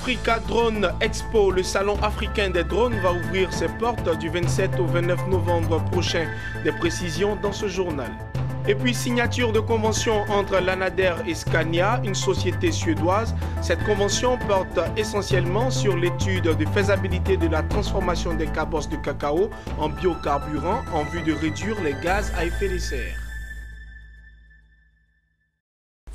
Africa Drone Expo, le salon africain des drones, va ouvrir ses portes du 27 au 29 novembre prochain. Des précisions dans ce journal. Et puis, signature de convention entre l'ANADER et Scania, une société suédoise. Cette convention porte essentiellement sur l'étude de faisabilité de la transformation des cabosses de cacao en biocarburant en vue de réduire les gaz à effet de serre.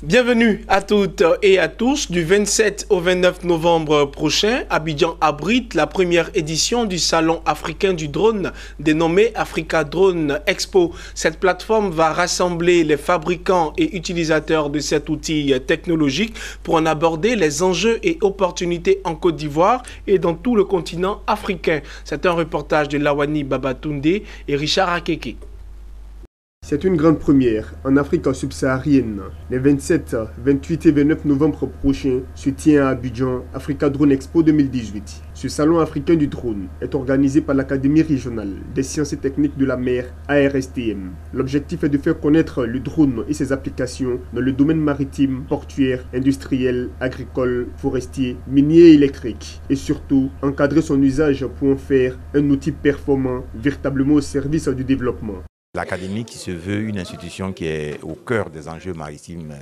Bienvenue à toutes et à tous. Du 27 au 29 novembre prochain, Abidjan abrite la première édition du Salon africain du drone dénommé Africa Drone Expo. Cette plateforme va rassembler les fabricants et utilisateurs de cet outil technologique pour en aborder les enjeux et opportunités en Côte d'Ivoire et dans tout le continent africain. C'est un reportage de Lawani Babatunde et Richard Akeke. C'est une grande première en Afrique subsaharienne. Les 27, 28 et 29 novembre prochains se tient à Abidjan Africa Drone Expo 2018. Ce salon africain du drone est organisé par l'Académie régionale des sciences et techniques de la mer ARSTM. L'objectif est de faire connaître le drone et ses applications dans le domaine maritime, portuaire, industriel, agricole, forestier, minier et électrique. Et surtout, encadrer son usage pour en faire un outil performant, véritablement au service du développement. L'Académie qui se veut une institution qui est au cœur des enjeux maritimes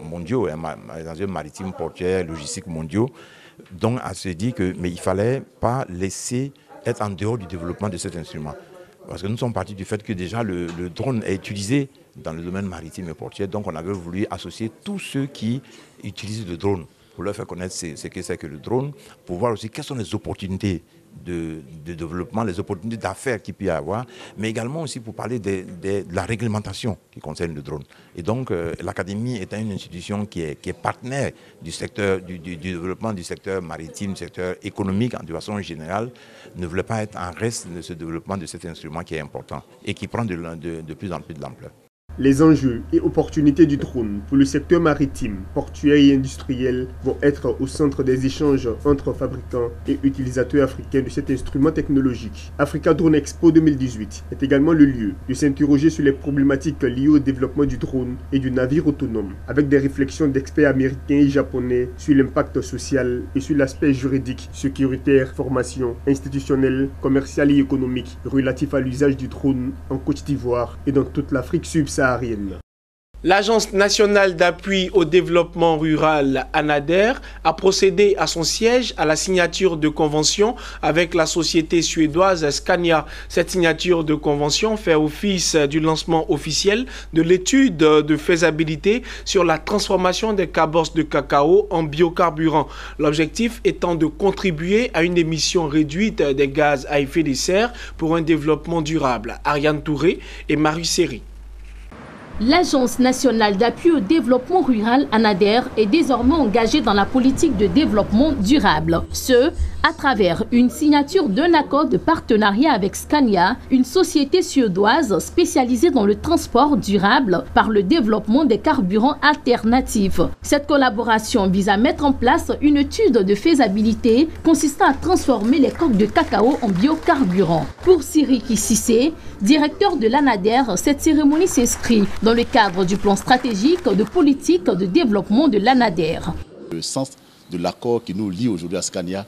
mondiaux, les enjeux maritimes, portuaires, logistiques mondiaux. Donc elle se dit que mais il ne fallait pas laisser être en dehors du développement de cet instrument. Parce que nous sommes partis du fait que déjà le drone est utilisé dans le domaine maritime et portuaire. Donc on avait voulu associer tous ceux qui utilisent le drone pour leur faire connaître ce que c'est que le drone, pour voir aussi quelles sont les opportunités de développement, les opportunités d'affaires qu'il peut y avoir, mais également aussi pour parler de la réglementation qui concerne le drone. Et donc l'Académie étant une institution qui est partenaire du secteur du développement du secteur maritime, du secteur économique de façon générale, ne voulait pas être en reste de ce développement de cet instrument qui est important et qui prend de plus en plus de l'ampleur. Les enjeux et opportunités du drone pour le secteur maritime, portuaire et industriel vont être au centre des échanges entre fabricants et utilisateurs africains de cet instrument technologique. Africa Drone Expo 2018 est également le lieu de s'interroger sur les problématiques liées au développement du drone et du navire autonome, avec des réflexions d'experts américains et japonais sur l'impact social et sur l'aspect juridique, sécuritaire, formation, institutionnelle, commerciale et économique relatif à l'usage du drone en Côte d'Ivoire et dans toute l'Afrique subsaharienne. L'Agence nationale d'appui au développement rural, ANADER, a procédé à son siège à la signature de convention avec la société suédoise Scania. Cette signature de convention fait office du lancement officiel de l'étude de faisabilité sur la transformation des cabosses de cacao en biocarburant. L'objectif étant de contribuer à une émission réduite des gaz à effet de serre pour un développement durable. Ariane Touré et Marie Seri. L'Agence nationale d'appui au développement rural, ANADER, est désormais engagée dans la politique de développement durable. Ce, à travers une signature d'un accord de partenariat avec Scania, une société suédoise spécialisée dans le transport durable par le développement des carburants alternatifs. Cette collaboration vise à mettre en place une étude de faisabilité consistant à transformer les coques de cacao en biocarburants. Pour Siriki Sissé, directeur de l'ANADER, cette cérémonie s'inscrit dans le cadre du plan stratégique de politique de développement de l'ANADER. Le sens de l'accord qui nous lie aujourd'hui à Scania,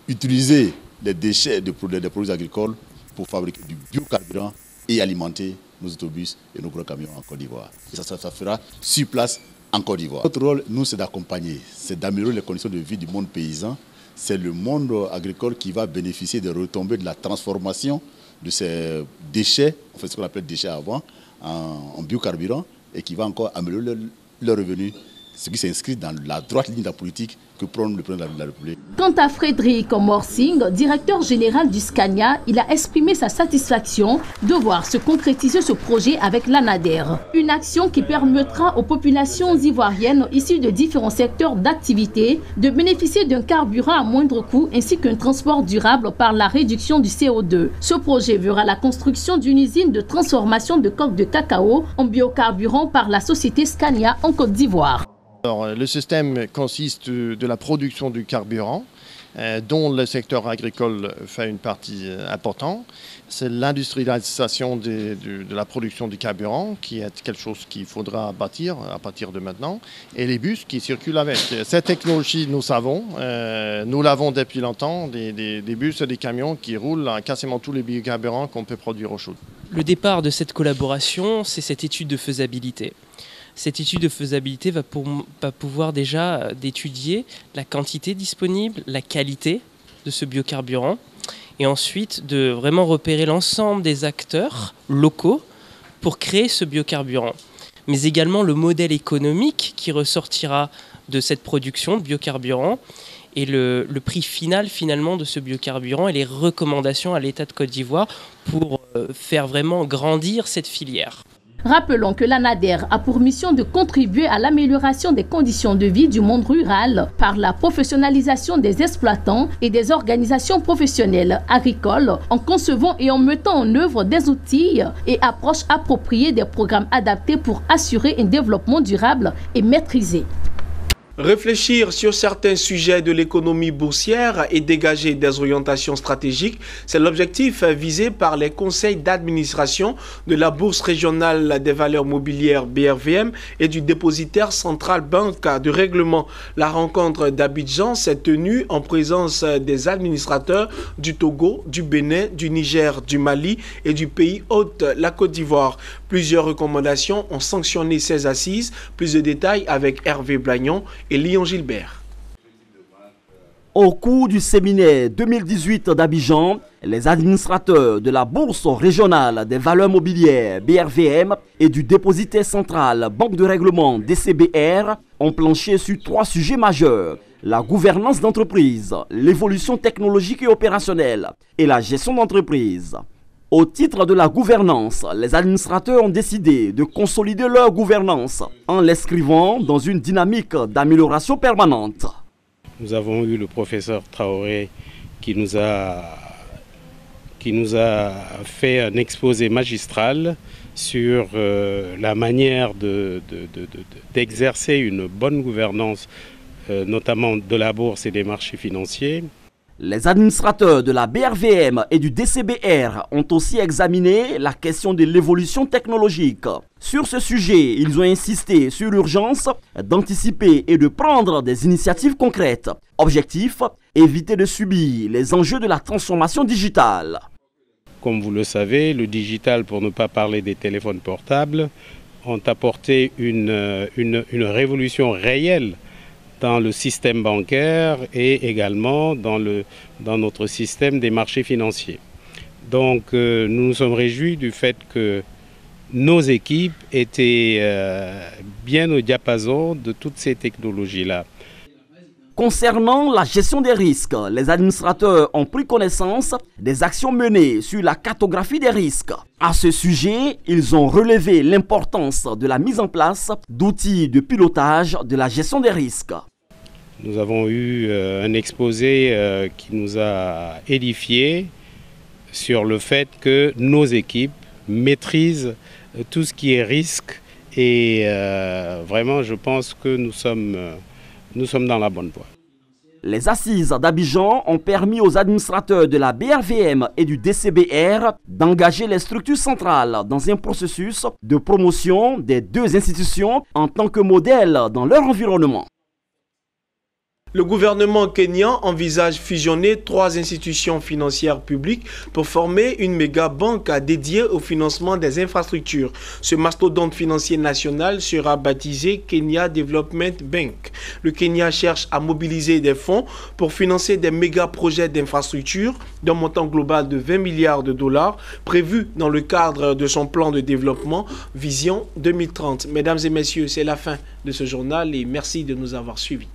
utiliser les déchets des produits agricoles pour fabriquer du biocarburant et alimenter nos autobus et nos gros camions en Côte d'Ivoire. Ça fera sur place en Côte d'Ivoire. Notre rôle, nous, c'est d'accompagner, c'est d'améliorer les conditions de vie du monde paysan. C'est le monde agricole qui va bénéficier des retombées de la transformation de ces déchets, en fait ce qu'on appelle déchets avant, en biocarburant, et qui va encore améliorer leurs revenus, ce qui s'inscrit dans la droite ligne de la politique que prône le président de la République. Quant à Frédéric Morsing, directeur général du Scania, il a exprimé sa satisfaction de voir se concrétiser ce projet avec l'ANADER. Une action qui permettra aux populations ivoiriennes issues de différents secteurs d'activité de bénéficier d'un carburant à moindre coût ainsi qu'un transport durable par la réduction du CO2. Ce projet verra la construction d'une usine de transformation de coques de cacao en biocarburant par la société Scania en Côte d'Ivoire. Alors, le système consiste de la production du carburant dont le secteur agricole fait une partie importante. C'est l'industrialisation de la production du carburant qui est quelque chose qu'il faudra bâtir à partir de maintenant, et les bus qui circulent avec. Cette technologie, nous savons, nous l'avons depuis longtemps, des bus et des camions qui roulent à quasiment tous les biocarburants qu'on peut produire au chaud. Le départ de cette collaboration, c'est cette étude de faisabilité. Cette étude de faisabilité va pouvoir déjà d'étudier la quantité disponible, la qualité de ce biocarburant, et ensuite de vraiment repérer l'ensemble des acteurs locaux pour créer ce biocarburant. Mais également le modèle économique qui ressortira de cette production de biocarburant et le prix final finalement de ce biocarburant et les recommandations à l'État de Côte d'Ivoire pour faire vraiment grandir cette filière. Rappelons que l'ANADER a pour mission de contribuer à l'amélioration des conditions de vie du monde rural par la professionnalisation des exploitants et des organisations professionnelles agricoles en concevant et en mettant en œuvre des outils et approches appropriées des programmes adaptés pour assurer un développement durable et maîtrisé. Réfléchir sur certains sujets de l'économie boursière et dégager des orientations stratégiques, c'est l'objectif visé par les conseils d'administration de la Bourse régionale des valeurs mobilières BRVM et du dépositaire Central Bank de règlement. La rencontre d'Abidjan s'est tenue en présence des administrateurs du Togo, du Bénin, du Niger, du Mali et du pays hôte, la Côte d'Ivoire. Plusieurs recommandations ont sanctionné ces assises. Plus de détails avec Hervé Blagnon et Lyon Gilbert. Au cours du séminaire 2018 d'Abidjan, les administrateurs de la Bourse régionale des valeurs mobilières BRVM et du dépositaire central Banque de règlement DCBR ont planché sur 3 sujets majeurs: la gouvernance d'entreprise, l'évolution technologique et opérationnelle et la gestion d'entreprise. Au titre de la gouvernance, les administrateurs ont décidé de consolider leur gouvernance en l'inscrivant dans une dynamique d'amélioration permanente. Nous avons eu le professeur Traoré qui nous a fait un exposé magistral sur la manière d'exercer une bonne gouvernance, notamment de la bourse et des marchés financiers. Les administrateurs de la BRVM et du DCBR ont aussi examiné la question de l'évolution technologique. Sur ce sujet, ils ont insisté sur l'urgence d'anticiper et de prendre des initiatives concrètes. Objectif, éviter de subir les enjeux de la transformation digitale. Comme vous le savez, le digital, pour ne pas parler des téléphones portables, ont apporté une révolution réelle dans le système bancaire et également dans notre système des marchés financiers. Donc nous nous sommes réjouis du fait que nos équipes étaient bien au diapason de toutes ces technologies-là. Concernant la gestion des risques, les administrateurs ont pris connaissance des actions menées sur la cartographie des risques. À ce sujet, ils ont relevé l'importance de la mise en place d'outils de pilotage de la gestion des risques. Nous avons eu un exposé qui nous a édifiés sur le fait que nos équipes maîtrisent tout ce qui est risque et vraiment je pense que nous sommes dans la bonne voie. Les assises d'Abidjan ont permis aux administrateurs de la BRVM et du DCBR d'engager les structures centrales dans un processus de promotion des 2 institutions en tant que modèle dans leur environnement. Le gouvernement kényan envisage fusionner 3 institutions financières publiques pour former une méga banque dédiée au financement des infrastructures. Ce mastodonte financier national sera baptisé Kenya Development Bank. Le Kenya cherche à mobiliser des fonds pour financer des méga projets d'infrastructures d'un montant global de 20 milliards de dollars prévu dans le cadre de son plan de développement Vision 2030. Mesdames et messieurs, c'est la fin de ce journal et merci de nous avoir suivis.